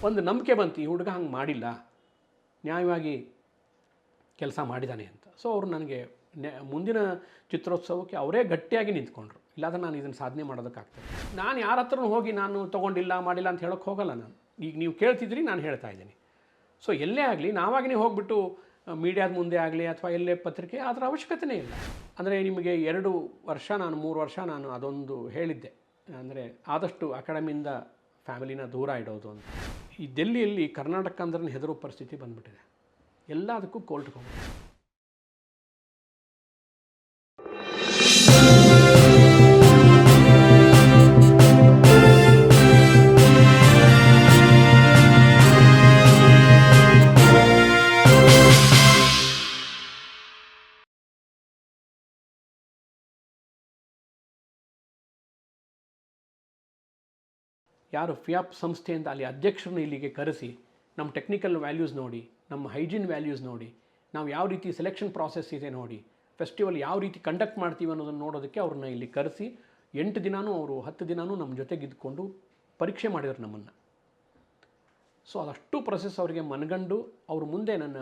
ಒಂದು ನಂಬಿಕೆ ಬಂತು, ಈ ಹುಡುಗ ಹಂಗೆ ಮಾಡಿಲ್ಲ, ನ್ಯಾಯವಾಗಿ ಕೆಲಸ ಮಾಡಿದ್ದಾನೆ ಅಂತ. ಸೊ ಅವರು ನನಗೆ ಮುಂದಿನ ಚಿತ್ರೋತ್ಸವಕ್ಕೆ ಅವರೇ ಗಟ್ಟಿಯಾಗಿ ನಿಂತ್ಕೊಂಡ್ರು. ಇಲ್ಲಾಂದ್ರೆ ನಾನು ಇದನ್ನು ಸಾಧನೆ ಮಾಡೋದಕ್ಕಾಗ್ತದೆ. ನಾನು ಯಾರ ಹತ್ರನೂ ಹೋಗಿ ನಾನು ತೊಗೊಂಡಿಲ್ಲ ಮಾಡಿಲ್ಲ ಅಂತ ಹೇಳೋಕ್ಕೆ ಹೋಗಲ್ಲ. ನಾನು ಈಗ ನೀವು ಕೇಳ್ತಿದ್ರಿ, ನಾನು ಹೇಳ್ತಾ ಇದ್ದೀನಿ. ಸೊ ಎಲ್ಲೇ ಆಗಲಿ ನಾವಾಗಿನೇ ಹೋಗ್ಬಿಟ್ಟು ಮೀಡಿಯಾದ ಮುಂದೆ ಆಗಲಿ ಅಥವಾ ಎಲ್ಲೇ ಪತ್ರಿಕೆ ಅದರ ಅವಶ್ಯಕತೆಯೇ ಇಲ್ಲ. ಅಂದರೆ ನಿಮಗೆ 2 ವರ್ಷ ನಾನು 3 ವರ್ಷ ನಾನು ಅದೊಂದು ಹೇಳಿದ್ದೆ, ಅಂದರೆ ಆದಷ್ಟು ಅಕಾಡೆಮಿಯಿಂದ ಫ್ಯಾಮಿಲಿನ ದೂರ ಇಡೋದು ಅಂತ. ಈ ಡೆಲ್ಲಿಯಲ್ಲಿ ಕರ್ನಾಟಕ ಅಂದ್ರೆ ಹೆದರೋ ಪರಿಸ್ಥಿತಿ ಬಂದುಬಿಟ್ಟಿದೆ. ಎಲ್ಲದಕ್ಕೂ ಕೋರ್ಟ್ಗೆ ಹೋಗೋದು. ಯಾರು ಫಿಯಾಪ್ ಸಂಸ್ಥೆಯಿಂದ ಅಲ್ಲಿ ಅಧ್ಯಕ್ಷರನ್ನ ಇಲ್ಲಿಗೆ ಕರೆಸಿ ನಮ್ಮ ಟೆಕ್ನಿಕಲ್ ವ್ಯಾಲ್ಯೂಸ್ ನೋಡಿ, ನಮ್ಮ ಹೈಜೀನ್ ವ್ಯಾಲ್ಯೂಸ್ ನೋಡಿ, ನಾವು ಯಾವ ರೀತಿ ಸೆಲೆಕ್ಷನ್ ಪ್ರಾಸೆಸ್ ಇದೆ ನೋಡಿ, ಫೆಸ್ಟಿವಲ್ ಯಾವ ರೀತಿ ಕಂಡಕ್ಟ್ ಮಾಡ್ತೀವಿ ಅನ್ನೋದನ್ನು ನೋಡೋದಕ್ಕೆ ಅವ್ರನ್ನ ಇಲ್ಲಿ ಕರೆಸಿ 8 ದಿನವೂ ಅವರು 10 ದಿನವೂ ನಮ್ಮ ಜೊತೆಗಿದ್ದುಕೊಂಡು ಪರೀಕ್ಷೆ ಮಾಡಿದ್ರು ನಮ್ಮನ್ನು. ಸೊ ಅದಷ್ಟು ಪ್ರೊಸೆಸ್ ಅವರಿಗೆ ಮನಗಂಡು ಅವರು ಮುಂದೆ ನನ್ನ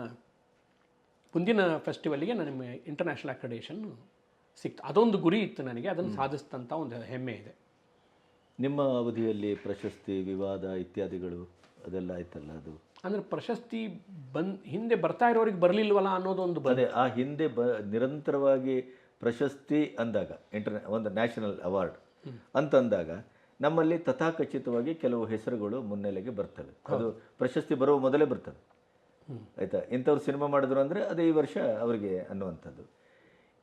ಮುಂದಿನ ಫೆಸ್ಟಿವಲ್ಗೆ ನನಗೆ ಇಂಟರ್ನ್ಯಾಷನಲ್ ಅಕ್ರೆಡಿಟೇಷನ್ ಸಿಕ್ತು. ಅದೊಂದು ಗುರಿ ಇತ್ತು ನನಗೆ, ಅದನ್ನು ಸಾಧಿಸಿದಂಥ ಒಂದು ಹೆಮ್ಮೆ ಇದೆ. ನಿಮ್ಮ ಅವಧಿಯಲ್ಲಿ ಪ್ರಶಸ್ತಿ ವಿವಾದ ಇತ್ಯಾದಿಗಳು ಅದೆಲ್ಲ ಆಯ್ತಲ್ಲ? ಅದು ಅಂದರೆ ಪ್ರಶಸ್ತಿ ಹಿಂದೆ ಬರ್ತಾ ಇರೋರಿಗೆ ಬರಲಿಲ್ವಲ್ಲ ಅನ್ನೋದೊಂದು ಅದೇ ಆ ಹಿಂದೆ ನಿರಂತರವಾಗಿ ಪ್ರಶಸ್ತಿ ಅಂದಾಗ ಒಂದು ನ್ಯಾಷನಲ್ ಅವಾರ್ಡ್ ಅಂತಂದಾಗ ನಮ್ಮಲ್ಲಿ ತಥಾಕಚಿತವಾಗಿ ಕೆಲವು ಹೆಸರುಗಳು ಮುನ್ನೆಲೆಗೆ ಬರ್ತವೆ. ಅದು ಪ್ರಶಸ್ತಿ ಬರುವ ಮೊದಲೇ ಬರ್ತವೆ. ಆಯಿತಾ, ಇಂಥವ್ರು ಸಿನಿಮಾ ಮಾಡಿದ್ರು ಅಂದರೆ ಅದೇ ಈ ವರ್ಷ ಅವರಿಗೆ ಅನ್ನುವಂಥದ್ದು.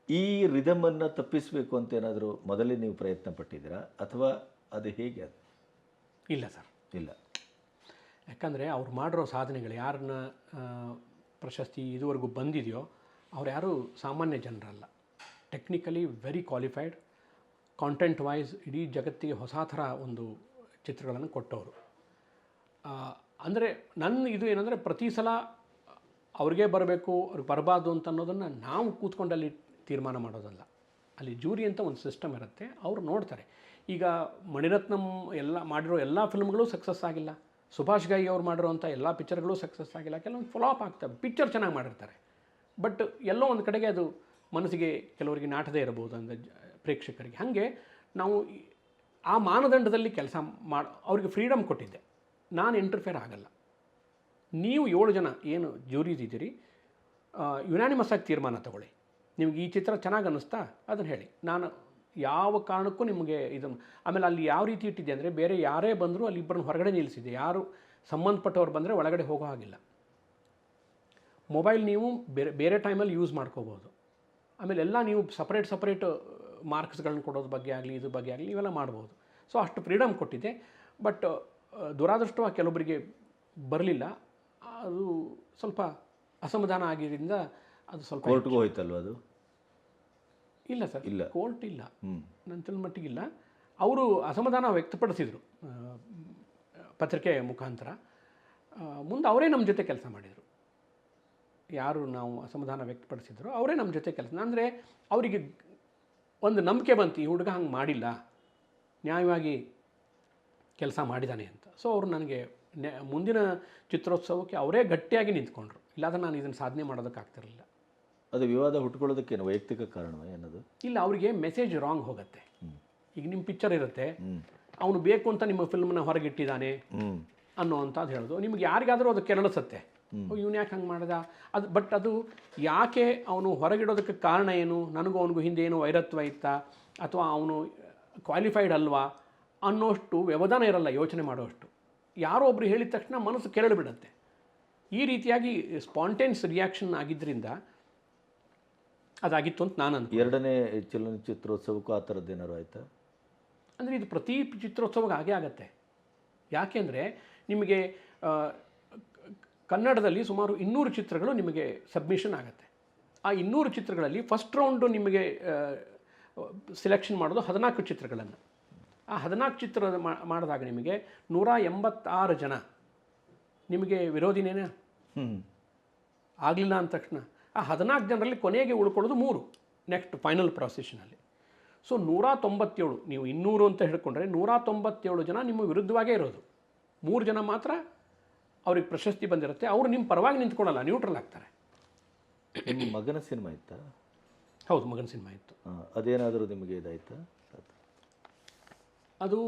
ಈ ರಿದಮನ್ನು ತಪ್ಪಿಸಬೇಕು ಅಂತ ಏನಾದರೂ ಮೊದಲೇ ನೀವು ಪ್ರಯತ್ನ ಪಟ್ಟಿದ್ದೀರಾ ಅಥವಾ ಅದು ಹೇಗೆ? ಅದು ಇಲ್ಲ ಸರ್, ಇಲ್ಲ. ಯಾಕಂದರೆ ಅವ್ರು ಮಾಡಿರೋ ಸಾಧನೆಗಳು ಯಾರನ್ನ ಪ್ರಶಸ್ತಿ ಇದುವರೆಗೂ ಬಂದಿದೆಯೋ ಅವ್ರು ಯಾರೂ ಸಾಮಾನ್ಯ ಜನರಲ್ಲ. Technically very qualified, content wise ಇಡೀ ಜಗತ್ತಿಗೆ ಹೊಸ ಥರ ಒಂದು ಚಿತ್ರಗಳನ್ನು ಕೊಟ್ಟವರು. ಅಂದರೆ ನನ್ನ ಇದು ಏನಂದರೆ ಪ್ರತಿ ಸಲ ಅವ್ರಿಗೆ ಬರಬೇಕು ಅವ್ರಿಗೆ ಬರಬಾರ್ದು ಅಂತ ಅನ್ನೋದನ್ನು ನಾವು ಕೂತ್ಕೊಂಡಲ್ಲಿ ತೀರ್ಮಾನ ಮಾಡೋದಲ್ಲ. ಅಲ್ಲಿ ಜೂರಿ ಅಂತ ಒಂದು ಸಿಸ್ಟಮ್ ಇರುತ್ತೆ, ಅವರು ನೋಡ್ತಾರೆ. ಈಗ ಮಣಿರತ್ನಂ ಮಾಡಿರೋ ಎಲ್ಲ ಫಿಲ್ಮ್ಗಳು ಸಕ್ಸಸ್ ಆಗಿಲ್ಲ, ಸುಭಾಷ್ ಘೈ ಅವ್ರು ಮಾಡಿರೋಂಥ ಎಲ್ಲ ಪಿಕ್ಚರ್ಗಳು ಸಕ್ಸಸ್ ಆಗಿಲ್ಲ, ಕೆಲವೊಂದು ಫ್ಲಾಪ್ ಆಗ್ತವೆ. ಪಿಕ್ಚರ್ ಚೆನ್ನಾಗಿ ಮಾಡಿರ್ತಾರೆ, ಬಟ್ ಎಲ್ಲೋ ಒಂದು ಕಡೆಗೆ ಅದು ಮನಸ್ಸಿಗೆ ಕೆಲವರಿಗೆ ನಾಟದೇ ಇರಬಹುದು ಅಂದರೆ ಪ್ರೇಕ್ಷಕರಿಗೆ. ಹಾಗೆ ನಾವು ಆ ಮಾನದಂಡದಲ್ಲಿ ಕೆಲಸ ಅವ್ರಿಗೆ ಫ್ರೀಡಮ್ ಕೊಟ್ಟಿದ್ದೆ, ನಾನು ಇಂಟರ್ಫಿಯರ್ ಆಗಲ್ಲ. ನೀವು 7 ಜನ ಏನು ಜೂರೀಸ್ ಇದ್ದೀರಿ, ಯುನಾನಿಮಸ್ ಆಗಿ ತೀರ್ಮಾನ ತಗೊಳ್ಳಿ. ನಿಮ್ಗೆ ಈ ಚಿತ್ರ ಚೆನ್ನಾಗಿ ಅನ್ನಿಸ್ತಾ ಅದನ್ನು ಹೇಳಿ, ನಾನು ಯಾವ ಕಾರಣಕ್ಕೂ ನಿಮಗೆ ಇದನ್ನು. ಆಮೇಲೆ ಅಲ್ಲಿ ಯಾವ ರೀತಿ ಇಟ್ಟಿದೆ ಅಂದರೆ ಬೇರೆ ಯಾರೇ ಬಂದರೂ ಅಲ್ಲಿ ಇಬ್ಬರನ್ನ ಹೊರಗಡೆ ನಿಲ್ಲಿಸಿದೆ. ಯಾರು ಸಂಬಂಧಪಟ್ಟವ್ರು ಬಂದರೆ ಒಳಗಡೆ ಹೋಗೋ ಹಾಗಿಲ್ಲ. ಮೊಬೈಲ್ ನೀವು ಬೇರೆ ಟೈಮಲ್ಲಿ ಯೂಸ್ ಮಾಡ್ಕೋಬೋದು. ಆಮೇಲೆ ಎಲ್ಲ ನೀವು ಸಪ್ರೇಟ್ ಮಾರ್ಕ್ಸ್ಗಳನ್ನ ಕೊಡೋದ್ರ ಬಗ್ಗೆ ಆಗಲಿ ಇದ್ರ ಬಗ್ಗೆ ಆಗಲಿ ಇವೆಲ್ಲ ಮಾಡ್ಬೋದು. ಸೊ ಅಷ್ಟು ಫ್ರೀಡಮ್ ಕೊಟ್ಟಿದೆ. ಬಟ್ ದುರಾದೃಷ್ಟವಾಗಿ ಕೆಲವೊಬ್ಬರಿಗೆ ಬರಲಿಲ್ಲ. ಅದು ಸ್ವಲ್ಪ ಅಸಮಾಧಾನ ಆಗಿದ್ದರಿಂದ ಅದು ಸ್ವಲ್ಪ ಕೋರ್ಟ್ಗೂ ಹೋಯ್ತಲ್ವ ಅದು? ಇಲ್ಲ ಸರ್, ಇಲ್ಲ ಕೋರ್ಟ್ ಇಲ್ಲ, ನನ್ನ ತಿಳಿದ ಮಟ್ಟಿಗಿಲ್ಲ. ಅವರು ಅಸಮಾಧಾನ ವ್ಯಕ್ತಪಡಿಸಿದರು ಪತ್ರಿಕೆ ಮುಖಾಂತರ. ಮುಂದೆ ಅವರೇ ನಮ್ಮ ಜೊತೆ ಕೆಲಸ ಮಾಡಿದರು. ಯಾರು ನಾವು ಅಸಮಾಧಾನ ವ್ಯಕ್ತಪಡಿಸಿದ್ರು ಅವರೇ ನಮ್ಮ ಜೊತೆ ಕೆಲಸ. ಅಂದರೆ ಅವರಿಗೆ ಒಂದು ನಂಬಿಕೆ ಬಂತು, ಈ ಹುಡುಗ ಹಂಗೆ ಮಾಡಿಲ್ಲ, ನ್ಯಾಯವಾಗಿ ಕೆಲಸ ಮಾಡಿದ್ದಾನೆ ಅಂತ. ಸೊ ಅವರು ನನಗೆ ಮುಂದಿನ ಚಿತ್ರೋತ್ಸವಕ್ಕೆ ಅವರೇ ಗಟ್ಟಿಯಾಗಿ ನಿಂತ್ಕೊಂಡ್ರು. ಇಲ್ಲಾಂದ್ರೆ ನಾನು ಇದನ್ನು ಸಾಧನೆ ಮಾಡೋದಕ್ಕಾಗ್ತಿರಲಿಲ್ಲ. ಅದು ವಿವಾದ ಹುಟ್ಕೊಳ್ಳೋದಕ್ಕೇನು ವೈಯಕ್ತಿಕ ಕಾರಣವೇ ಅನ್ನೋದು? ಇಲ್ಲ, ಅವರಿಗೆ ಮೆಸೇಜ್ ರಾಂಗ್ ಹೋಗುತ್ತೆ. ಈಗ ನಿಮ್ಮ ಪಿಕ್ಚರ್ ಇರುತ್ತೆ, ಅವನು ಬೇಕು ಅಂತ ನಿಮ್ಮ ಫಿಲ್ಮ್ನ ಹೊರಗಿಟ್ಟಿದ್ದಾನೆ ಅನ್ನೋವಂಥದ್ದು ಹೇಳೋದು. ನಿಮ್ಗೆ ಯಾರಿಗಾದರೂ ಅದು ಕೆರಳಿಸುತ್ತೆ, ಇವನು ಯಾಕೆ ಹಂಗೆ ಮಾಡ್ದ ಅದು. ಬಟ್ ಅದು ಯಾಕೆ ಅವನು ಹೊರಗಿಡೋದಕ್ಕೆ ಕಾರಣ ಏನು, ನನಗೂ ಅವನಿಗೂ ಹಿಂದೆ ಏನು ವೈರತ್ವ ಇತ್ತಾ ಅಥವಾ ಅವನು ಕ್ವಾಲಿಫೈಡ್ ಅಲ್ವಾ ಅನ್ನೋಷ್ಟು ವ್ಯವಧಾನ ಇರಲ್ಲ ಯೋಚನೆ ಮಾಡೋಷ್ಟು. ಯಾರೋ ಒಬ್ರು ಹೇಳಿದ ತಕ್ಷಣ ಮನಸ್ಸು ಕೆರಳಿಬಿಡುತ್ತೆ. ಈ ರೀತಿಯಾಗಿ ಸ್ಪಾಂಟೇನ್ಸ್ ರಿಯಾಕ್ಷನ್ ಆಗಿದ್ದರಿಂದ ಅದಾಗಿತ್ತು ಅಂತ ನಾನು ಅಂದ್ಕೊಂಡು. ಎರಡನೇ ಚಲನಚಿತ್ರೋತ್ಸವಕ್ಕೂ ಆ ಥರದ್ದೇನಾರು ಆಯಿತಾ? ಅಂದರೆ ಇದು ಪ್ರತಿ ಚಿತ್ರೋತ್ಸವಕ್ಕೆ ಹಾಗೇ ಆಗುತ್ತೆ. ಯಾಕೆಂದರೆ ನಿಮಗೆ ಕನ್ನಡದಲ್ಲಿ ಸುಮಾರು 200 ಚಿತ್ರಗಳು ನಿಮಗೆ ಸಬ್ಮಿಷನ್ ಆಗುತ್ತೆ. ಆ 200 ಚಿತ್ರಗಳಲ್ಲಿ ಫಸ್ಟ್ ರೌಂಡು ನಿಮಗೆ ಸೆಲೆಕ್ಷನ್ ಮಾಡೋದು 14 ಚಿತ್ರಗಳನ್ನು. ಆ 14 ಚಿತ್ರ ಮಾಡಿದಾಗ ನಿಮಗೆ 186 ಜನ ನಿಮಗೆ ವಿರೋಧಿನೇನೆ ಆಗಲಿಲ್ಲ ಅಂದ ತಕ್ಷಣ ಆ 14 ಜನರಲ್ಲಿ ಕೊನೆಗೆ ಉಳ್ಕೊಳ್ಳೋದು 3 ನೆಕ್ಸ್ಟ್ ಫೈನಲ್ ಪ್ರಾಸೆಷನಲ್ಲಿ. ಸೊ 197, ನೀವು 200 ಅಂತ ಹೇಳ್ಕೊಂಡ್ರೆ 197 ಜನ ನಿಮ್ಮ ವಿರುದ್ಧವಾಗೇ ಇರೋದು. 3 ಜನ ಮಾತ್ರ ಅವ್ರಿಗೆ ಪ್ರಶಸ್ತಿ ಬಂದಿರುತ್ತೆ, ಅವರು ನಿಮ್ಮ ಪರವಾಗಿ ನಿಂತ್ಕೊಳ್ಳಲ್ಲ, ನ್ಯೂಟ್ರಲ್ ಆಗ್ತಾರೆ. ನಿಮ್ಮ ಮಗನ ಸಿನಿಮಾ ಇತ್ತಾ? ಹೌದು, ಮಗನ ಸಿನಿಮಾ ಇತ್ತು. ಅದೇನಾದರೂ ನಿಮಗೆ ಇದಾಯ್ತಾ? ಅದು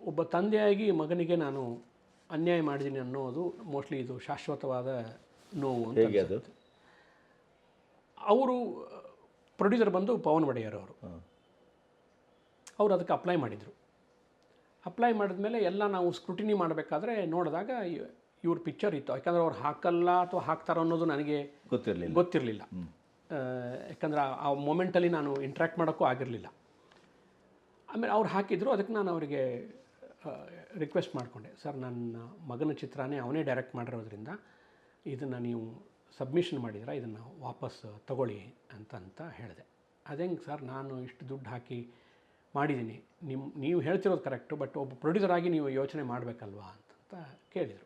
ಒಬ್ಬ ತಂದೆಯಾಗಿ ಮಗನಿಗೆ ನಾನು ಅನ್ಯಾಯ ಮಾಡಿದ್ದೀನಿ ಅನ್ನೋದು ಮೋಸ್ಟ್ಲಿ ಇದು ಶಾಶ್ವತವಾದ ನೋವು ಅಂತ ಹೇಗೆ ಅದು? ಅನ್ಸುತ್ತೆ. ಅವರು ಪ್ರೊಡ್ಯೂಸರ್ ಬಂದು ಪವನ್ ಒಡೆಯರ್ ಅವರು ಅದಕ್ಕೆ ಅಪ್ಲೈ ಮಾಡಿದರು. ಅಪ್ಲೈ ಮಾಡಿದ್ಮೇಲೆ ಎಲ್ಲ ನಾವು ಸ್ಕ್ರೂಟಿನಿ ಮಾಡಬೇಕಾದ್ರೆ ನೋಡಿದಾಗ ಇವ್ರ ಪಿಕ್ಚರ್ ಇತ್ತು. ಯಾಕಂದರೆ ಅವ್ರು ಹಾಕಲ್ಲ ಅಥವಾ ಹಾಕ್ತಾರೋ ಅನ್ನೋದು ನನಗೆ ಗೊತ್ತಿರಲಿಲ್ಲ. ಯಾಕಂದರೆ ಆ ಮೊಮೆಂಟಲ್ಲಿ ನಾನು ಇಂಟ್ರ್ಯಾಕ್ಟ್ ಮಾಡೋಕ್ಕೂ ಆಗಿರಲಿಲ್ಲ. ಆಮೇಲೆ ಅವ್ರು ಹಾಕಿದ್ರು, ಅದಕ್ಕೆ ನಾನು ಅವರಿಗೆ ರಿಕ್ವೆಸ್ಟ್ ಮಾಡಿಕೊಂಡೆ, ಸರ್ ನನ್ನ ಮಗನ ಚಿತ್ರನೇ ಅವನೇ ಡೈರೆಕ್ಟ್ ಮಾಡಿರೋದ್ರಿಂದ ಇದನ್ನು ನೀವು ಸಬ್ಮಿಷನ್ ಮಾಡಿದ್ರೆ ಇದನ್ನು ವಾಪಸ್ ತಗೊಳ್ಳಿ ಅಂತ ಹೇಳಿದೆ. ಅದೇಂಗೆ ಸರ್, ನಾನು ಇಷ್ಟು ದುಡ್ಡು ಹಾಕಿ ಮಾಡಿದ್ದೀನಿ, ನೀವು ಹೇಳ್ತಿರೋದು ಕರೆಕ್ಟು, ಬಟ್ ಒಬ್ಬ ಪ್ರೊಡ್ಯೂಸರ್ ಆಗಿ ನೀವು ಯೋಚನೆ ಮಾಡಬೇಕಲ್ವಾ ಅಂತ ಕೇಳಿದರು.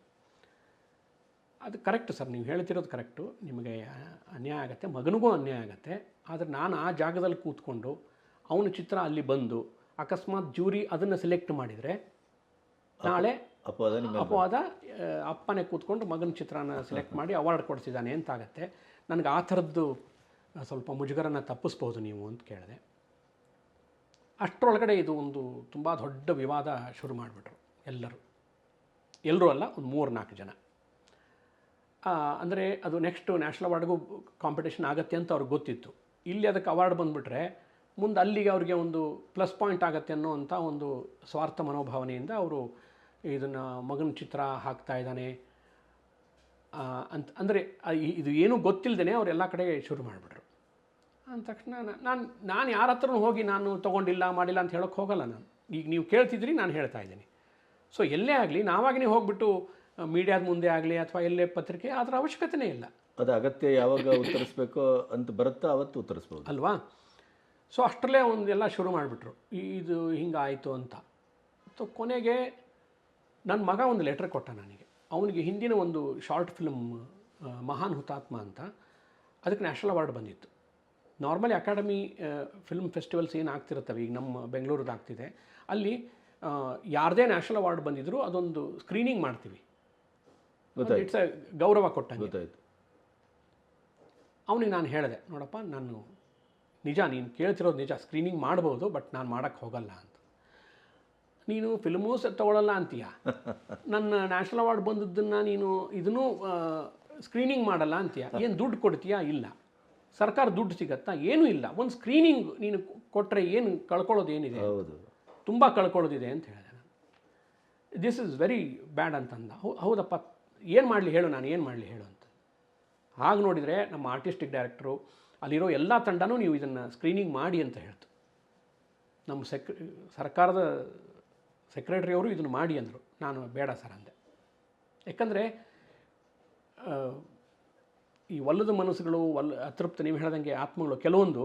ಅದು ಕರೆಕ್ಟು ಸರ್, ನೀವು ಹೇಳ್ತಿರೋದು ಕರೆಕ್ಟು, ನಿಮಗೆ ಅನ್ಯಾಯ ಆಗುತ್ತೆ, ಮಗನಿಗೂ ಅನ್ಯಾಯ ಆಗುತ್ತೆ. ಆದರೆ ನಾನು ಆ ಜಾಗದಲ್ಲಿ ಕೂತ್ಕೊಂಡು ಅವನ ಚಿತ್ರ ಅಲ್ಲಿ ಬಂದು ಅಕಸ್ಮಾತ್ ಜೂರಿ ಅದನ್ನು ಸೆಲೆಕ್ಟ್ ಮಾಡಿದರೆ ನಾಳೆ ಅಪವಾದ ಅಪ್ಪನೇ ಕೂತ್ಕೊಂಡು ಮಗನ ಚಿತ್ರನ ಸೆಲೆಕ್ಟ್ ಮಾಡಿ ಅವಾರ್ಡ್ ಕೊಡಿಸಿದ್ದಾನೆ ಅಂತಾಗತ್ತೆ. ನನಗೆ ಆ ಥರದ್ದು ಸ್ವಲ್ಪ ಮುಜುಗರನ ತಪ್ಪಿಸ್ಬೋದು ನೀವು ಅಂತ ಕೇಳಿದೆ. ಅಷ್ಟರೊಳಗಡೆ ಇದು ಒಂದು ತುಂಬ ದೊಡ್ಡ ವಿವಾದ ಶುರು ಮಾಡಿಬಿಟ್ರು. ಎಲ್ಲರೂ ಅಲ್ಲ, ಒಂದು 3-4 ಜನ. ಅಂದರೆ ಅದು ನೆಕ್ಸ್ಟ್ ನ್ಯಾಷನಲ್ ಅವಾರ್ಡ್ಗೂ ಕಾಂಪಿಟೇಷನ್ ಆಗುತ್ತೆ ಅಂತ ಅವ್ರಿಗೆ ಗೊತ್ತಿತ್ತು. ಇಲ್ಲಿ ಅದಕ್ಕೆ ಅವಾರ್ಡ್ ಬಂದುಬಿಟ್ರೆ ಮುಂದೆ ಅಲ್ಲಿಗೆ ಅವ್ರಿಗೆ ಒಂದು ಪ್ಲಸ್ ಪಾಯಿಂಟ್ ಆಗುತ್ತೆ ಅನ್ನೋವಂಥ ಒಂದು ಸ್ವಾರ್ಥ ಮನೋಭಾವನೆಯಿಂದ ಅವರು ಇದನ್ನು ಮಗನ ಚಿತ್ರ ಹಾಕ್ತಾ ಇದ್ದಾನೆ ಅಂದರೆ ಇದು ಏನೂ ಗೊತ್ತಿಲ್ಲದೇ ಅವರೆಲ್ಲ ಕಡೆ ಶುರು ಮಾಡಿಬಿಟ್ರು. ಅಂದ ತಕ್ಷಣ ನಾನು ಯಾರ ಹತ್ರನೂ ಹೋಗಿ ನಾನು ತೊಗೊಂಡಿಲ್ಲ ಮಾಡಿಲ್ಲ ಅಂತ ಹೇಳೋಕ್ಕೆ ಹೋಗಲ್ಲ. ನಾನು ಈಗ ನೀವು ಕೇಳ್ತಿದ್ರಿ, ನಾನು ಹೇಳ್ತಾ ಇದ್ದೀನಿ. ಸೊ ಎಲ್ಲೇ ಆಗಲಿ ನಾವಾಗಿನೇ ಹೋಗ್ಬಿಟ್ಟು ಮೀಡಿಯಾದ ಮುಂದೆ ಆಗಲಿ ಅಥವಾ ಎಲ್ಲೇ ಪತ್ರಿಕೆ ಅದರ ಅವಶ್ಯಕತೆಯೇ ಇಲ್ಲ. ಅದು ಅಗತ್ಯ ಯಾವಾಗ ಉತ್ತರಿಸ್ಬೇಕೋ ಅಂತ ಬರುತ್ತಾ ಅವತ್ತು ಉತ್ತರಿಸ್ಬೋದು ಅಲ್ವಾ? ಸೊ ಅಷ್ಟರಲ್ಲೇ ಒಂದೆಲ್ಲ ಶುರು ಮಾಡಿಬಿಟ್ರು, ಇದು ಹಿಂಗಾಯಿತು ಅಂತ. ಸೊ ಕೊನೆಗೆ ನನ್ನ ಮಗ ಒಂದು ಲೆಟ್ರ್ ಕೊಟ್ಟ ನನಗೆ. ಅವನಿಗೆ ಹಿಂದಿನ ಒಂದು ಶಾರ್ಟ್ ಫಿಲ್ಮ್ ಮಹಾನ್ ಹುತಾತ್ಮ ಅಂತ, ಅದಕ್ಕೆ ನ್ಯಾಷನಲ್ ಅವಾರ್ಡ್ ಬಂದಿತ್ತು. ನಾರ್ಮಲಿ ಅಕಾಡೆಮಿ ಫಿಲ್ಮ್ ಫೆಸ್ಟಿವಲ್ಸ್ ಏನು ಆಗ್ತಿರುತ್ತವೆ, ಈಗ ನಮ್ಮ ಬೆಂಗಳೂರದ್ದು ಆಗ್ತಿದೆ, ಅಲ್ಲಿ ಯಾರದೇ ನ್ಯಾಷನಲ್ ಅವಾರ್ಡ್ ಬಂದಿದ್ರು ಅದೊಂದು ಸ್ಕ್ರೀನಿಂಗ್ ಮಾಡ್ತೀವಿ. ಇಟ್ಸ್ ಎ ಗೌರವ ಕೊಟ್ಟಂಗೆ. ಅವನಿಗೆ ನಾನು ಹೇಳಿದೆ, ನೋಡಪ್ಪ, ನಾನು ನಿಜ ನೀನು ಕೇಳ್ತಿರೋದು ನಿಜ, ಸ್ಕ್ರೀನಿಂಗ್ ಮಾಡ್ಬೋದು, ಬಟ್ ನಾನು ಮಾಡೋಕ್ಕೆ ಹೋಗಲ್ಲ ಅಂತ. ನೀನು ಫಿಲ್ಮೂ ತೊಗೊಳ್ಳಲ್ಲ ಅಂತೀಯ, ನನ್ನ ನ್ಯಾಷನಲ್ ಅವಾರ್ಡ್ ಬಂದದ್ದನ್ನು ನೀನು ಇದನ್ನೂ ಸ್ಕ್ರೀನಿಂಗ್ ಮಾಡಲ್ಲ ಅಂತೀಯ, ಏನು ದುಡ್ಡು ಕೊಡ್ತೀಯಾ? ಇಲ್ಲ. ಸರ್ಕಾರ ದುಡ್ಡು ಸಿಗತ್ತಾ? ಏನೂ ಇಲ್ಲ. ಒಂದು ಸ್ಕ್ರೀನಿಂಗ್ ನೀನು ಕೊಟ್ಟರೆ ಏನು ಕಳ್ಕೊಳ್ಳೋದು ಏನಿದೆ? ತುಂಬ ಕಳ್ಕೊಳ್ಳೋದಿದೆ ಅಂತ ಹೇಳಿದೆ ನಾನು. ದಿಸ್ ಇಸ್ ವೆರಿ ಬ್ಯಾಡ್ ಅಂತಂದ. ಹೌದಪ್ಪ, ಏನು ಮಾಡಲಿ ಹೇಳು, ನಾನು ಏನು ಮಾಡಲಿ ಹೇಳು ಅಂತ. ಹಾಗೆ ನೋಡಿದರೆ ನಮ್ಮ ಆರ್ಟಿಸ್ಟಿಕ್ ಡೈರೆಕ್ಟ್ರು, ಅಲ್ಲಿರೋ ಎಲ್ಲ ತಂಡನೂ ನೀವು ಇದನ್ನು ಸ್ಕ್ರೀನಿಂಗ್ ಮಾಡಿ ಅಂತ ಹೇಳ್ತು. ನಮ್ಮ ಸರ್ಕಾರದ ಸೆಕ್ರೆಟರಿಯವರು ಇದನ್ನು ಮಾಡಿ ಅಂದರು. ನಾನು ಬೇಡ ಸರ್ ಅಂದೆ. ಯಾಕಂದರೆ ಈ ಒಲ್ಲದ ಮನಸ್ಸುಗಳು, ಅತೃಪ್ತ, ನೀವು ಹೇಳ್ದಂಗೆ ಆತ್ಮಗಳು ಕೆಲವೊಂದು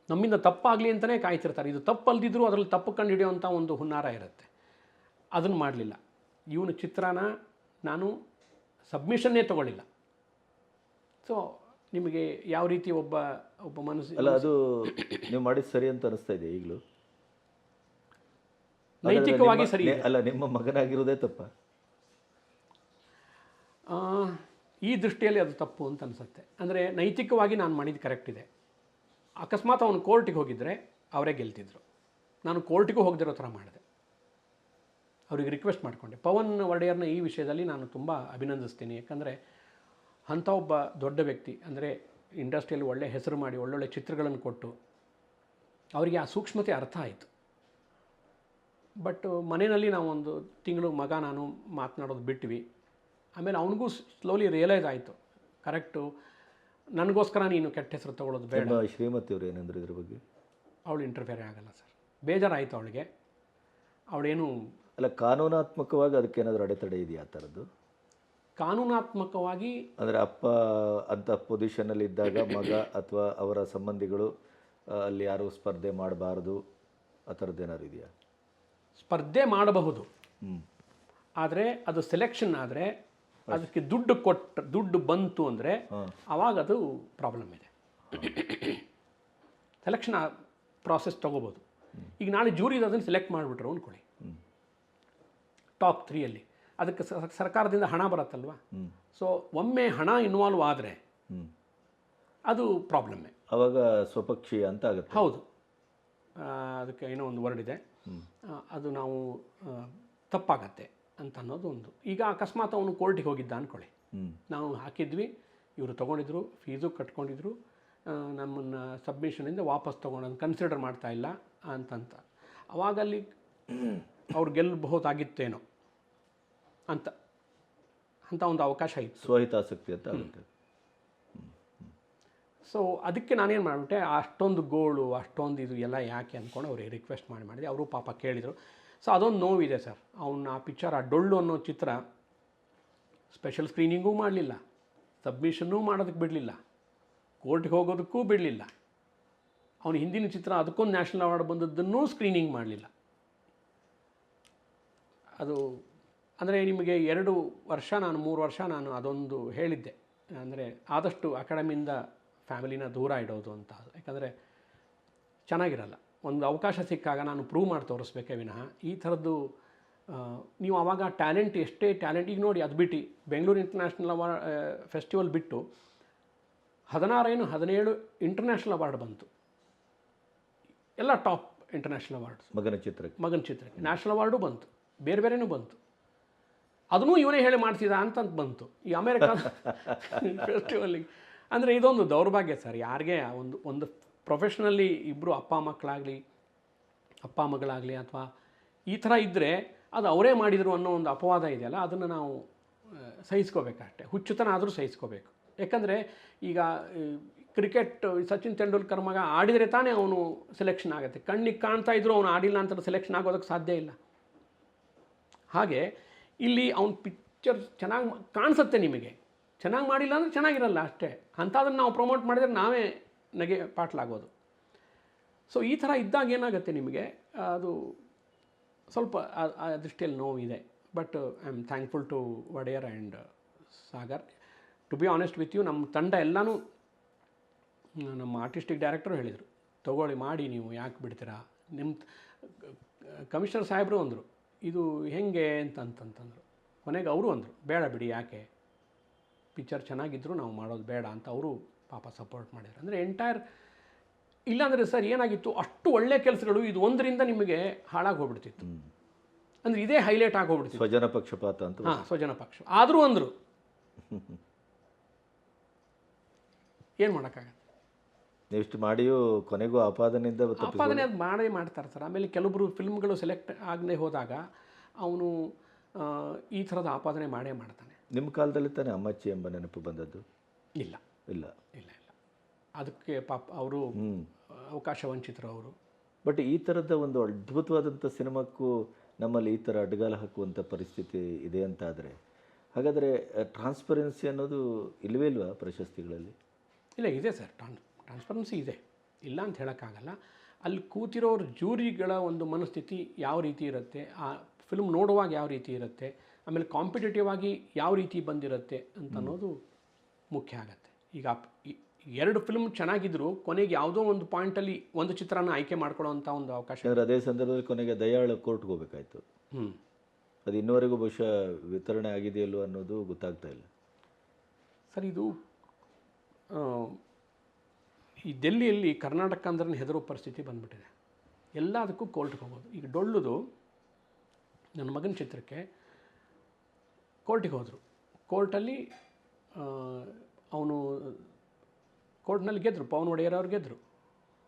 ನಮ್ಮಿಂದ ತಪ್ಪಾಗಲಿ ಅಂತಲೇ ಕಾಯ್ತಿರ್ತಾರೆ. ಇದು ತಪ್ಪಲ್ದಿದ್ರೂ ಅದರಲ್ಲಿ ತಪ್ಪು ಕಂಡು ಹಿಡಿಯುವಂಥ ಒಂದು ಹುನ್ನಾರ ಇರುತ್ತೆ. ಅದನ್ನು ಮಾಡಲಿಲ್ಲ. ಇವನ ಚಿತ್ರನ ನಾನು ಸಬ್ಮಿಷನ್ನೇ ತೊಗೊಳ್ಳಿಲ್ಲ. ಸೊ ನಿಮಗೆ ಯಾವ ರೀತಿ ಒಬ್ಬ ಮನಸ್ಸು ಅಲ್ಲ, ಅದು ನೀವು ಮಾಡಿದ್ದು ಸರಿ ಅಂತ ಅನಿಸ್ತಾ ಇದೆ ಈಗಲೂ? ನೈತಿಕವಾಗಿ ಸರಿ ಅಲ್ಲ, ನಿಮ್ಮ ಮಗನಾಗಿರೋದೇ ತಪ್ಪ? ಈ ದೃಷ್ಟಿಯಲ್ಲಿ ಅದು ತಪ್ಪು ಅಂತ ಅನಿಸುತ್ತೆ. ಅಂದರೆ ನೈತಿಕವಾಗಿ ನಾನು ಮಾಡಿದ್ದು ಕರೆಕ್ಟ್ ಇದೆ. ಅಕಸ್ಮಾತ್ ಅವನು ಕೋರ್ಟಿಗೆ ಹೋಗಿದ್ದರೆ ಅವರೇ ಗೆಲ್ತಿದ್ರು. ನಾನು ಕೋರ್ಟಿಗೂ ಹೋಗದಿರೋ ಥರ ಮಾಡಿದೆ. ಅವ್ರಿಗೆ ರಿಕ್ವೆಸ್ಟ್ ಮಾಡಿಕೊಂಡೆ. ಪವನ್ ಒಡೆಯರ್ನ ಈ ವಿಷಯದಲ್ಲಿ ನಾನು ತುಂಬ ಅಭಿನಂದಿಸ್ತೀನಿ. ಯಾಕಂದರೆ ಅಂಥ ಒಬ್ಬ ದೊಡ್ಡ ವ್ಯಕ್ತಿ, ಅಂದರೆ ಇಂಡಸ್ಟ್ರಿಯಲ್ಲಿ ಒಳ್ಳೆ ಹೆಸರು ಮಾಡಿ ಒಳ್ಳೊಳ್ಳೆ ಚಿತ್ರಗಳನ್ನು ಕೊಟ್ಟು ಅವರಿಗೆ ಆ ಸೂಕ್ಷ್ಮತೆ ಅರ್ಥ ಆಯಿತು. ಬಟ್ ಮನೆಯಲ್ಲಿ ನಾವು ಒಂದು ತಿಂಗಳು ಮಗ ನಾನು ಮಾತನಾಡೋದು ಬಿಟ್ವಿ. ಆಮೇಲೆ ಅವನಿಗೂ ಸ್ಲೋಲಿ ರಿಯಲೈಸ್ ಆಯಿತು, ಕರೆಕ್ಟು, ನನಗೋಸ್ಕರ ನೀನು ಕೆಟ್ಟ ಹೆಸರು ತೊಗೊಳ್ಳೋದು ಬೇಡ. ಶ್ರೀಮತಿಯವರು ಏನಂದ್ರೆ ಇದ್ರ ಬಗ್ಗೆ? ಅವಳು ಇಂಟರ್ಫಿಯರ್ ಆಗಲ್ಲ ಸರ್. ಬೇಜಾರಾಯಿತು ಅವಳಿಗೆ. ಅವಳೇನು ಅಲ್ಲ, ಕಾನೂನಾತ್ಮಕವಾಗಿ ಅದಕ್ಕೇನಾದರೂ ಅಡೆತಡೆ ಇದೆಯಾ ಆ ಥರದ್ದು? ಕಾನೂನಾತ್ಮಕವಾಗಿ ಅಂದರೆ ಅಪ್ಪ ಅಂಥ ಪೊಸಿಷನಲ್ಲಿ ಇದ್ದಾಗ ಮಗ ಅಥವಾ ಅವರ ಸಂಬಂಧಿಗಳು ಅಲ್ಲಿ ಯಾರೂ ಸ್ಪರ್ಧೆ ಮಾಡಬಾರ್ದು, ಆ ಥರದ್ದು ಏನಾದ್ರು ಇದೆಯಾ? ಸ್ಪರ್ಧೆ ಮಾಡಬಹುದು, ಆದರೆ ಅದು ಸೆಲೆಕ್ಷನ್ ಆದರೆ ಅದಕ್ಕೆ ದುಡ್ಡು ಬಂತು ಅಂದರೆ ಆವಾಗ ಅದು ಪ್ರಾಬ್ಲಮ್ ಇದೆ. ಸೆಲೆಕ್ಷನ್ ಪ್ರಾಸೆಸ್ ತೊಗೋಬೋದು. ಈಗ ನಾಳೆ ಜೂರಿ ಅದನ್ನು ಸೆಲೆಕ್ಟ್ ಮಾಡಿಬಿಟ್ರು ಅಂದ್ಕೊಳ್ಳಿ, ಟಾಪ್ 3ಯಲ್ಲಿ ಅದಕ್ಕೆ ಸರ್ಕಾರದಿಂದ ಹಣ ಬರುತ್ತಲ್ವ. ಸೊ ಒಮ್ಮೆ ಹಣ ಇನ್ವಾಲ್ವ್ ಆದರೆ ಅದು ಪ್ರಾಬ್ಲಮ್ಮೇ. ಅವಾಗ ಸ್ವಪಕ್ಷೀಯ ಅಂತ ಆಗುತ್ತೆ. ಹೌದು, ಅದಕ್ಕೆ ಏನೋ ಒಂದು ವರ್ಡ್ ಇದೆ, ಅದು ನಾವು ತಪ್ಪಾಗತ್ತೆ ಅಂತ ಅನ್ನೋದು ಒಂದು. ಈಗ ಅಕಸ್ಮಾತ್ ಅವನು ಕೋರ್ಟಿಗೆ ಹೋಗಿದ್ದ ಅಂದ್ಕೊಳ್ಳಿ, ನಾವು ಹಾಕಿದ್ವಿ, ಇವರು ತೊಗೊಂಡಿದ್ರು, ಫೀಸು ಕಟ್ಕೊಂಡಿದ್ರು, ನಮ್ಮನ್ನು ಸಬ್ಮಿಷನಿಂದ ವಾಪಸ್ ತೊಗೊಂಡು ಕನ್ಸಿಡರ್ ಮಾಡ್ತಾ ಇಲ್ಲ ಅಂತಂತ, ಅವಾಗಲ್ಲಿ ಅವ್ರು ಗೆಲ್ಲಬಹುದಾಗಿತ್ತೇನೋ ಅಂತ ಒಂದು ಅವಕಾಶ ಇತ್ತು. ಸ್ವಹಿತಾಸಕ್ತಿ ಅಂತ ಆಗುತ್ತೆ. ಸೊ ಅದಕ್ಕೆ ನಾನೇನು ಮಾಡಿಬಿಟ್ಟೆ, ಅಷ್ಟೊಂದು ಗೋಳು, ಅಷ್ಟೊಂದು ಇದು ಎಲ್ಲ ಯಾಕೆ ಅಂದ್ಕೊಂಡು ಅವ್ರಿಗೆ ರಿಕ್ವೆಸ್ಟ್ ಮಾಡಿದೆ. ಅವರು ಪಾಪ ಕೇಳಿದರು. ಸೊ ಅದೊಂದು ನೋವಿದೆ ಸರ್. ಅವನ್ನ ಆ ಪಿಕ್ಚರ್, ಆ ಡೊಳ್ಳು ಅನ್ನೋ ಚಿತ್ರ ಸ್ಪೆಷಲ್ ಸ್ಕ್ರೀನಿಂಗೂ ಮಾಡಲಿಲ್ಲ, ಸಬ್ಮಿಷನ್ನೂ ಮಾಡೋದಕ್ಕೆ ಬಿಡಲಿಲ್ಲ, ಕೋರ್ಟ್ಗೆ ಹೋಗೋದಕ್ಕೂ ಬಿಡಲಿಲ್ಲ. ಅವನ ಹಿಂದಿನ ಚಿತ್ರ ಅದಕ್ಕೊಂದು ನ್ಯಾಷನಲ್ ಅವಾರ್ಡ್ ಬಂದದ್ದನ್ನೂ ಸ್ಕ್ರೀನಿಂಗ್ ಮಾಡಲಿಲ್ಲ. ಅದು ಅಂದರೆ ನಿಮಗೆ 2 ವರ್ಷ, ನಾನು 3 ವರ್ಷ ನಾನು ಅದೊಂದು ಹೇಳಿದ್ದೆ, ಅಂದರೆ ಆದಷ್ಟು ಅಕಾಡೆಮಿಯಿಂದ ಫ್ಯಾಮಿಲಿನ ದೂರ ಇಡೋದು ಅಂತ. ಯಾಕಂದರೆ ಚೆನ್ನಾಗಿರಲ್ಲ. ಒಂದು ಅವಕಾಶ ಸಿಕ್ಕಾಗ ನಾನು ಪ್ರೂವ್ ಮಾಡಿ ತೋರಿಸ್ಬೇಕೇ ವಿನಃ ಈ ಥರದ್ದು ನೀವು ಆವಾಗ ಟ್ಯಾಲೆಂಟ್, ಎಷ್ಟೇ ಟ್ಯಾಲೆಂಟ್, ಈಗ ನೋಡಿ ಅದು ಬಿಟ್ಟು ಬೆಂಗಳೂರು ಇಂಟರ್ನ್ಯಾಷನಲ್ ಅವಾರ್ಡ್ ಫೆಸ್ಟಿವಲ್ ಬಿಟ್ಟು 17 ಇಂಟರ್ನ್ಯಾಷನಲ್ ಅವಾರ್ಡ್ ಬಂತು, ಎಲ್ಲ ಟಾಪ್ ಇಂಟರ್ನ್ಯಾಷನಲ್ ಅವಾರ್ಡ್ಸ್. ಮಗನ ಚಿತ್ರಕ್ಕೆ ನ್ಯಾಷನಲ್ ಅವಾರ್ಡು ಬಂತು, ಬೇರೆ ಬೇರೆನೂ ಬಂತು. ಅದನ್ನೂ ಇವನೇ ಹೇಳಿ ಮಾಡಿಸಿದ ಅಂತಂತ ಬಂತು ಈ ಅಮೇರಿಕಾ ಫೆಸ್ಟಿವಲ್ಲಿಗೆ. ಅಂದರೆ ಇದೊಂದು ದೌರ್ಭಾಗ್ಯ ಸರ್. ಯಾರಿಗೆ ಒಂದು ಪ್ರೊಫೆಷ್ನಲಿ ಇಬ್ಬರು ಅಪ್ಪ ಮಗಳಾಗಲಿ ಅಥವಾ ಈ ಥರ ಇದ್ದರೆ ಅದು ಅವರೇ ಮಾಡಿದರು ಅನ್ನೋ ಒಂದು ಅಪವಾದ ಇದೆಯಲ್ಲ, ಅದನ್ನು ನಾವು ಸಹಿಸ್ಕೋಬೇಕಷ್ಟೆ. ಹುಚ್ಚುತನ ಆದರೂ ಸಹಿಸ್ಕೋಬೇಕು. ಯಾಕಂದರೆ ಈಗ ಕ್ರಿಕೆಟ್ ಸಚಿನ್ ತೆಂಡೂಲ್ಕರ್ ಮಗ ಆಡಿದರೆ ತಾನೇ ಅವನು ಸೆಲೆಕ್ಷನ್ ಆಗುತ್ತೆ. ಕಣ್ಣಿಗೆ ಕಾಣ್ತಾ ಇದ್ದರೂ ಅವನು ಆಡಿಲ್ಲ ಅಂತ ಸೆಲೆಕ್ಷನ್ ಆಗೋದಕ್ಕೆ ಸಾಧ್ಯ ಇಲ್ಲ. ಹಾಗೆ ಇಲ್ಲಿ ಅವ್ನ ಪಿಕ್ಚರ್ ಚೆನ್ನಾಗಿ ಕಾಣಿಸುತ್ತೆ, ನಿಮಗೆ ಚೆನ್ನಾಗಿ ಮಾಡಿಲ್ಲ ಅಂದರೆ ಚೆನ್ನಾಗಿರಲ್ಲ ಅಷ್ಟೇ. ಅಂಥದನ್ನು ನಾವು ಪ್ರಮೋಟ್ ಮಾಡಿದರೆ ನಾವೇ ನಗೆ ಪಾಟ್ಲಾಗೋದು. ಸೊ ಈ ಥರ ಇದ್ದಾಗ ಏನಾಗುತ್ತೆ ನಿಮಗೆ, ಅದು ಸ್ವಲ್ಪ ಆ ದೃಷ್ಟಿಯಲ್ಲಿ ನೋವಿದೆ. But I am thankful to Wodeyar and Sagar. To be honest with you, ನಮ್ಮ ತಂಡ ಎಲ್ಲನೂ, ನಮ್ಮ ಆರ್ಟಿಸ್ಟಿಕ್ ಡೈರೆಕ್ಟರು ಹೇಳಿದರು, ತೊಗೊಳ್ಳಿ ಮಾಡಿ, ನೀವು ಯಾಕೆ ಬಿಡ್ತೀರಾ. ನಿಮ್ಮ ಕಮಿಷನರ್ ಸಾಹೇಬರು ಅಂದರು, ಇದು ಹೆಂಗೆ ಅಂತಂತಂದರು. ಕೊನೆಗೆ ಅವರು ಅಂದರು, ಬೇಡ ಬಿಡಿ, ಯಾಕೆ, ಪಿಕ್ಚರ್ ಚೆನ್ನಾಗಿದ್ದರೂ ನಾವು ಮಾಡೋದು ಬೇಡ ಅಂತ ಅವರು ಪಾಪ ಸಪೋರ್ಟ್ ಮಾಡಿದ್ರು. ಅಂದರೆ ಎಂಟೈರ್, ಇಲ್ಲಾಂದರೆ ಸರ್ ಏನಾಗಿತ್ತು, ಅಷ್ಟು ಒಳ್ಳೆ ಕೆಲಸಗಳು ಇದು ಒಂದರಿಂದ ನಿಮಗೆ ಹಾಳಾಗಿ ಹೋಗ್ಬಿಡ್ತಿತ್ತು. ಅಂದರೆ ಇದೇ ಹೈಲೈಟ್ ಆಗಿ ಹೋಗ್ಬಿಡ್ತಿತ್ತು. ಸ್ವಜನ ಪಕ್ಷಪಾತ ಅಂತ. ಹಾಂ, ಸ್ವಜನ ಪಕ್ಷ ಆದರೂ ಅಂದರು, ಏನು ಮಾಡೋಕ್ಕಾಗತ್ತೆ. ನೆಕ್ಸ್ಟ್ ಮಾಡಿಯೂ ಕೊನೆಗೂ ಆಪಾದನೆ ಅದು ಮಾಡೇ ಮಾಡ್ತಾರೆ ಸರ್. ಆಮೇಲೆ ಕೆಲವೊಬ್ಬರು ಫಿಲ್ಮ್ಗಳು ಸೆಲೆಕ್ಟ್ ಆಗದೆ ಹೋದಾಗ ಅವನು ಈ ಥರದ ಆಪಾದನೆ ಮಾಡೇ ಮಾಡ್ತಾನೆ. ನಿಮ್ಮ ಕಾಲದಲ್ಲಿ ತಾನೇ ಅಮ್ಮಚ್ಚಿ ಎಂಬ ನೆನಪು ಬಂದದ್ದು? ಇಲ್ಲ ಇಲ್ಲ ಇಲ್ಲ ಇಲ್ಲ, ಅದಕ್ಕೆ ಪಾಪ ಅವರು ಅವಕಾಶ ವಂಚಿತರು ಅವರು. ಬಟ್ ಈ ಥರದ ಒಂದು ಅದ್ಭುತವಾದಂಥ ಸಿನಿಮಾಕ್ಕೂ ನಮ್ಮಲ್ಲಿ ಈ ಥರ ಅಡ್ಡಗಾಲ ಹಾಕುವಂಥ ಪರಿಸ್ಥಿತಿ ಇದೆ ಅಂತಾದರೆ, ಹಾಗಾದರೆ ಟ್ರಾನ್ಸ್ಪರೆನ್ಸಿ ಅನ್ನೋದು ಇಲ್ಲವೇ ಇಲ್ವಾ ಪ್ರಶಸ್ತಿಗಳಲ್ಲಿ? ಇಲ್ಲ, ಇದೆ ಸರ್, ಟ್ರಾನ್ಸ್ಪರೆನ್ಸಿ ಇದೆ, ಇಲ್ಲ ಅಂತ ಹೇಳೋಕ್ಕಾಗಲ್ಲ. ಅಲ್ಲಿ ಕೂತಿರೋರು ಜೂರಿಗಳ ಒಂದು ಮನಸ್ಥಿತಿ ಯಾವ ರೀತಿ ಇರುತ್ತೆ, ಆ ಫಿಲ್ಮ್ ನೋಡುವಾಗ ಯಾವ ರೀತಿ ಇರುತ್ತೆ, ಆಮೇಲೆ ಕಾಂಪಿಟೇಟಿವ್ ಆಗಿ ಯಾವ ರೀತಿ ಬಂದಿರುತ್ತೆ ಅಂತ ಅನ್ನೋದು ಮುಖ್ಯ ಆಗುತ್ತೆ. ಈಗ 2 ಫಿಲ್ಮ್ ಚೆನ್ನಾಗಿದ್ದರೂ ಕೊನೆಗೆ ಯಾವುದೋ ಒಂದು ಪಾಯಿಂಟಲ್ಲಿ ಒಂದು ಚಿತ್ರನ ಆಯ್ಕೆ ಮಾಡ್ಕೊಳ್ಳೋವಂಥ ಒಂದು ಅವಕಾಶ. ಅದೇ ಸಂದರ್ಭದಲ್ಲಿ ಕೊನೆಗೆ ದಯಾಳ ಕೋರ್ಟ್ಗೆ ಹೋಗಬೇಕಾಯ್ತು. ಅದು ಇನ್ನೂವರೆಗೂ ಬಹುಶಃ ವಿತರಣೆ ಆಗಿದೆಯಲ್ಲೋ ಅನ್ನೋದು ಗೊತ್ತಾಗ್ತಾ ಇಲ್ಲ ಸರ್. ಇದು ಈ ಡೆಲ್ಲಿಯಲ್ಲಿ ಕರ್ನಾಟಕ ಅಂದ್ರೆ ಹೆದರೋ ಪರಿಸ್ಥಿತಿ ಬಂದ್ಬಿಟ್ಟಿದೆ. ಎಲ್ಲದಕ್ಕೂ ಕೋರ್ಟ್ಗೆ ಹೋಗೋದು. ಈಗ ಡೊಳ್ಳುದು ನನ್ನ ಮಗನ ಚಿತ್ರಕ್ಕೆ ಕೋರ್ಟಿಗೆ ಹೋದರು. ಕೋರ್ಟಲ್ಲಿ ಅವನು ಕೋರ್ಟ್ನಲ್ಲಿ ಗೆದ್ದರು, ಪವನ್ ಒಡೆಯರ್ ಅವ್ರು ಗೆದ್ದರು.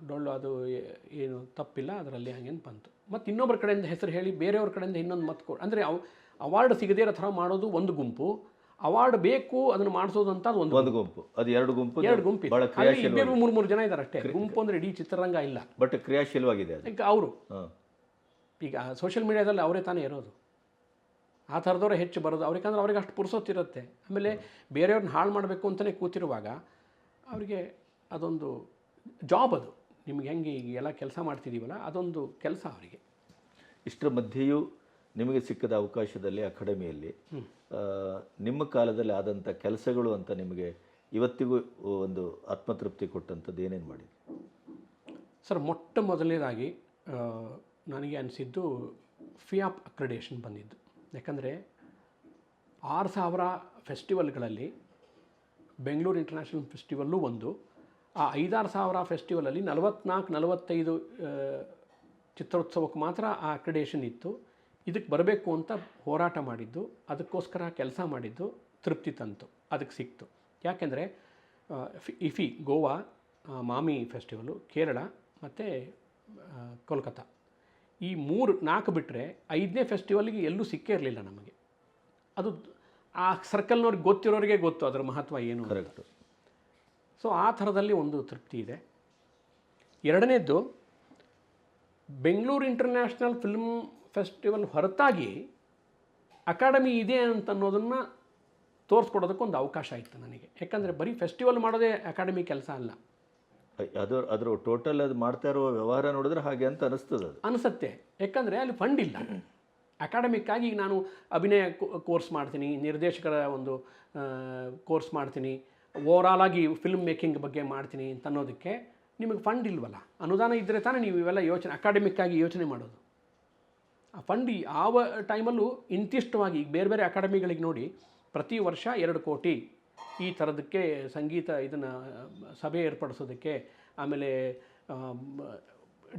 ಡೊಳ್ಳು ಅದು ಏನು ತಪ್ಪಿಲ್ಲ ಅದರಲ್ಲಿ, ಹಂಗೇನು ಬಂತು. ಮತ್ತು ಇನ್ನೊಬ್ಬರ ಕಡೆಯಿಂದ ಹೆಸರು ಹೇಳಿ ಬೇರೆಯವ್ರ ಕಡೆಯಿಂದ ಇನ್ನೊಂದು ಮತ್ತು ಅಂದರೆ ಅವಾರ್ಡ್ ಸಿಗದೇ ಇರೋ ಥರ ಮಾಡೋದು ಒಂದು ಗುಂಪು, ಅವಾರ್ಡ್ ಬೇಕು ಅದನ್ನು ಮಾಡಿಸೋದು ಅಂತ ಅದು ಒಂದು ಗುಂಪು. ಅದು ಎರಡು ಗುಂಪು ಇಬ್ಬರು 3 ಜನ ಇದ್ದಾರೆ ಅಷ್ಟೇ. ಗುಂಪು ಅಂದರೆ ಇಡೀ ಚಿತ್ರರಂಗ ಇಲ್ಲ, ಬಟ್ ಕ್ರಿಯಾಶೀಲವಾಗಿದೆ. ಈಗ ಅವರು ಈಗ ಸೋಷಿಯಲ್ ಮೀಡಿಯಾದಲ್ಲಿ ಅವರೇ ತಾನೇ ಇರೋದು, ಆ ಥರದವರೇ ಹೆಚ್ಚು ಬರೋದು. ಅವ್ರಿಗಂದ್ರೆ ಅವ್ರಿಗೆ ಅಷ್ಟು ಪುರ್ಸೊತ್ತಿರುತ್ತೆ. ಆಮೇಲೆ ಬೇರೆಯವ್ರನ್ನ ಹಾಳು ಮಾಡಬೇಕು ಅಂತಲೇ ಕೂತಿರುವಾಗ ಅವರಿಗೆ ಅದೊಂದು ಜಾಬ್, ಅದು ನಿಮ್ಗೆ ಹೆಂಗೆ ಈಗ ಎಲ್ಲ ಕೆಲಸ ಮಾಡ್ತಿದ್ದೀವಲ್ಲ ಅದೊಂದು ಕೆಲಸ ಅವರಿಗೆ. ಇಷ್ಟರ ಮಧ್ಯೆಯೂ ನಿಮಗೆ ಸಿಕ್ಕದ ಅವಕಾಶದಲ್ಲಿ ಅಕಾಡೆಮಿಯಲ್ಲಿ ನಿಮ್ಮ ಕಾಲದಲ್ಲಿ ಆದಂಥ ಕೆಲಸಗಳು ಅಂತ ನಿಮಗೆ ಇವತ್ತಿಗೂ ಒಂದು ಆತ್ಮತೃಪ್ತಿ ಕೊಟ್ಟಂಥದ್ದು ಏನೇನು ಮಾಡಿದ್ರಿ ಸರ್? ಮೊಟ್ಟ ಮೊದಲನೇದಾಗಿ ನನಗೆ ಅನಿಸಿದ್ದು ಫಿಯಾಪ್ ಅಕ್ರೆಡೇಷನ್ ಬಂದಿದ್ದು. ಯಾಕಂದರೆ 6,000 ಫೆಸ್ಟಿವಲ್ಗಳಲ್ಲಿ ಬೆಂಗಳೂರು ಇಂಟರ್ನ್ಯಾಷನಲ್ ಫೆಸ್ಟಿವಲ್ಲು ಒಂದು. ಆ 5-6 ಸಾವಿರ ಫೆಸ್ಟಿವಲಲ್ಲಿ 44-45 ಚಿತ್ರೋತ್ಸವಕ್ಕೆ ಮಾತ್ರ ಆ ಅಕ್ರಿಡೇಷನ್ ಇತ್ತು. ಇದಕ್ಕೆ ಬರಬೇಕು ಅಂತ ಹೋರಾಟ ಮಾಡಿದ್ದು, ಅದಕ್ಕೋಸ್ಕರ ಕೆಲಸ ಮಾಡಿದ್ದು, ತೃಪ್ತಿ ತಂತು, ಅದಕ್ಕೆ ಸಿಕ್ತು. ಯಾಕೆಂದರೆ ಇಫಿ ಗೋವಾ, ಮಾಮಿ ಫೆಸ್ಟಿವಲು ಕೇರಳ ಮತ್ತು ಕೋಲ್ಕತ್ತಾ, ಈ 3-4 ಬಿಟ್ಟರೆ 5ನೇ ಫೆಸ್ಟಿವಲ್ಗೆ ಎಲ್ಲೂ ಸಿಕ್ಕೇ ಇರಲಿಲ್ಲ ನಮಗೆ. ಅದು ಆ ಸರ್ಕಲ್ನವ್ರಿಗೆ ಗೊತ್ತಿರೋರಿಗೆ ಗೊತ್ತು ಅದರ ಮಹತ್ವ ಏನು. ಕರೆಕ್ಟು. ಸೊ ಆ ಥರದಲ್ಲಿ ಒಂದು ತೃಪ್ತಿ ಇದೆ. ಎರಡನೇದ್ದು, ಬೆಂಗಳೂರು ಇಂಟರ್ನ್ಯಾಷನಲ್ ಫಿಲ್ಮ್ ಫೆಸ್ಟಿವಲ್ ಹೊರತಾಗಿ ಅಕಾಡೆಮಿ ಇದೆ ಅಂತ ಅನ್ನೋದನ್ನು ತೋರಿಸ್ಕೊಡೋದಕ್ಕೊಂದು ಅವಕಾಶ ಇತ್ತು ನನಗೆ. ಯಾಕಂದರೆ ಬರೀ ಫೆಸ್ಟಿವಲ್ ಮಾಡೋದೇ ಅಕಾಡೆಮಿ ಕೆಲಸ ಅಲ್ಲ. ಅದ್ರ ಟೋಟಲ್ ಅದು ಮಾಡ್ತಾ ಇರೋ ವ್ಯವಹಾರ ನೋಡಿದ್ರೆ ಹಾಗೆ ಅಂತ ಅನಿಸ್ತದೆ. ಅದು ಅನಿಸುತ್ತೆ, ಯಾಕಂದರೆ ಅಲ್ಲಿ ಫಂಡ್ ಇಲ್ಲ. ಅಕಾಡೆಮಿಕ್ಕಾಗಿ ಈಗ ನಾನು ಅಭಿನಯ ಕೋರ್ಸ್ ಮಾಡ್ತೀನಿ, ನಿರ್ದೇಶಕರ ಒಂದು ಕೋರ್ಸ್ ಮಾಡ್ತೀನಿ, ಓವರಾಲಾಗಿ ಫಿಲ್ಮ್ ಮೇಕಿಂಗ್ ಬಗ್ಗೆ ಮಾಡ್ತೀನಿ ಅಂತ ಅನ್ನೋದಕ್ಕೆ ನಿಮಗೆ ಫಂಡ್ ಇಲ್ವಲ್ಲ. ಅನುದಾನ ಇದ್ದರೆ ತಾನೇ ನೀವು ಇವೆಲ್ಲ ಅಕಾಡೆಮಿಕ್ಕಾಗಿ ಯೋಚನೆ ಮಾಡೋದು. ಆ ಫಂಡ್ ಯಾವ ಟೈಮಲ್ಲೂ ಇಂತಿಷ್ಟವಾಗಿ, ಈಗ ಬೇರೆ ಬೇರೆ ಅಕಾಡೆಮಿಗಳಿಗೆ ನೋಡಿ, ಪ್ರತಿ ವರ್ಷ 2 ಕೋಟಿ ಈ ಥರದಕ್ಕೆ ಸಂಗೀತ ಇದನ್ನು ಸಭೆ ಏರ್ಪಡಿಸೋದಕ್ಕೆ, ಆಮೇಲೆ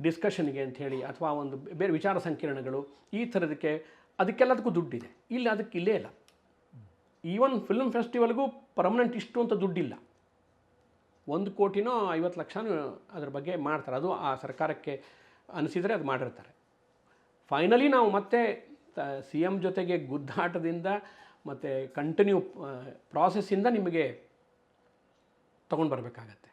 ಡಿಸ್ಕಷನ್ಗೆ ಅಂಥೇಳಿ, ಅಥವಾ ಒಂದು ಬೇರೆ ವಿಚಾರ ಸಂಕಿರಣಗಳು, ಈ ಥರದಕ್ಕೆ ಅದಕ್ಕೆಲ್ಲದಕ್ಕೂ ದುಡ್ಡಿದೆ. ಇಲ್ಲಿ ಅದಕ್ಕೆ ಇಲ್ಲೇ ಇಲ್ಲ. ಈವನ್ ಫಿಲ್ಮ್ ಫೆಸ್ಟಿವಲ್ಗೂ ಪರ್ಮನೆಂಟ್ ಇಷ್ಟು ಅಂತ ದುಡ್ಡಿಲ್ಲ. 1 ಕೋಟಿನೋ 50 ಲಕ್ಷನೋ ಅದ್ರ ಬಗ್ಗೆ ಮಾಡ್ತಾರೆ. ಅದು ಆ ಸರ್ಕಾರಕ್ಕೆ ಅನಿಸಿದರೆ ಅದು ಮಾಡಿರ್ತಾರೆ. ಫೈನಲಿ ನಾವು ಮತ್ತೆ CM ಜೊತೆಗೆ ಗುದ್ದಾಟದಿಂದ ಮತ್ತು ಕಂಟಿನ್ಯೂ ಪ್ರಾಸೆಸ್ಸಿಂದ ನಿಮಗೆ ತೊಗೊಂಡು ಬರಬೇಕಾಗತ್ತೆ.